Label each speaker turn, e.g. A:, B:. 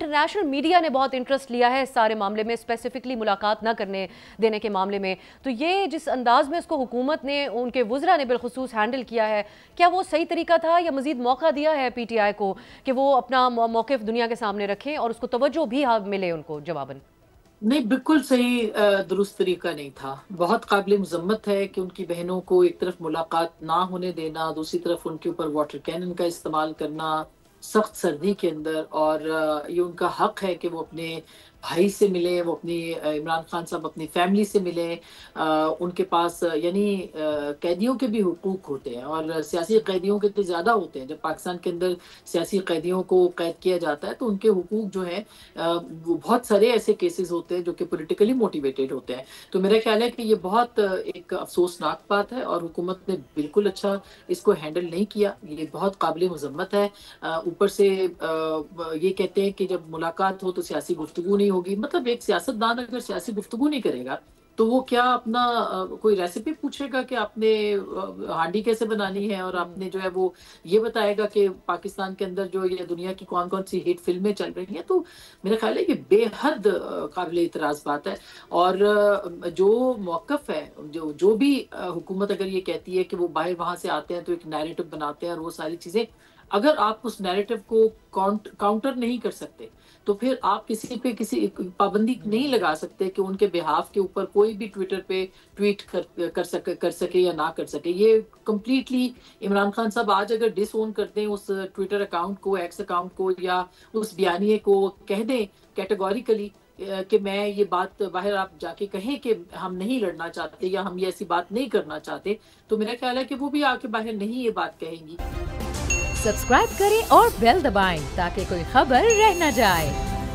A: International media ने बहुत interest लिया है इस सारे मामले में, स्पेसिफिकली मुलाकात ना करने देने के मामले में। तो ये जिस अंदाज में इसको हुकूमत ने, उनके वुज़रा ने बिलखुसूस हैंडल किया है, क्या वो सही तरीका था या मज़ीद मौका दिया है पीटीआई को कि वो अपना मौक़िफ़ दुनिया के सामने रखें और उसको तवज्जो भी मिले उनको जवाबन?
B: नहीं, बिल्कुल सही दुरुस्त तरीका नहीं था। बहुत काबिल मज़म्मत है कि उनकी बहनों को एक तरफ मुलाकात ना होने देना, दूसरी तरफ उनके ऊपर वाटर कैनन का इस्तेमाल करना, सख्त सर्दी के अंदर। और ये उनका हक़ है कि वो अपने भाई से मिलें, वो अपनी इमरान खान साहब अपनी फ़ैमिली से मिलें। उनके पास यानी कैदियों के भी हुकूक होते हैं और सियासी कैदियों के तो ज़्यादा होते हैं। जब पाकिस्तान के अंदर सियासी कैदियों को कैद किया जाता है तो उनके हुकूक जो हैं वो बहुत सारे ऐसे केसेस होते हैं जो कि पॉलिटिकली मोटिवेटेड होते हैं। तो मेरा ख्याल है कि ये बहुत एक अफ़सोसनाक बात है और हुकूमत ने बिल्कुल अच्छा इसको हैंडल नहीं किया। ये बहुत काबिल मज़म्मत है। ऊपर से ये कहते हैं कि जब मुलाकात हो तो सियासी गुफ्तगू नहीं होगी। मतलब एक सियासतदान अगर सियासी गुफ्तगू नहीं करेगा तो वो क्या अपना कोई रेसिपी पूछेगा कि आपने हांडी कैसे बनानी है, और आपने जो है वो ये बताएगा कि पाकिस्तान के अंदर जो ये दुनिया की कौन कौन सी हिट फिल्में चल रही हैं। तो मेरा ख्याल है कि बेहद काबिल इतराज़ बात है। और जो मौक़िफ़ है, जो जो भी हुकूमत अगर ये कहती है कि वो बाहर वहाँ से आते हैं तो एक नैरेटिव बनाते हैं और वो सारी चीज़ें, अगर आप उस नैरेटिव को काउंटर नहीं कर सकते तो फिर आप किसी पे किसी पाबंदी नहीं लगा सकते कि उनके बिहाफ के ऊपर कोई भी ट्विटर पे ट्वीट कर सके या ना कर सके। ये कंप्लीटली इमरान खान साहब आज अगर डिसओन कर दें उस ट्विटर अकाउंट को, एक्स अकाउंट को, या उस बयानिए को कह दें कैटेगोरिकली कि मैं ये बात बाहर आप जाके कहें कि हम नहीं लड़ना चाहते या हम ये ऐसी बात नहीं करना चाहते, तो मेरा ख्याल है कि वो भी आके बाहर नहीं ये बात कहेंगी।
C: सब्सक्राइब करें और बेल दबाएं ताकि कोई खबर रह न जाए।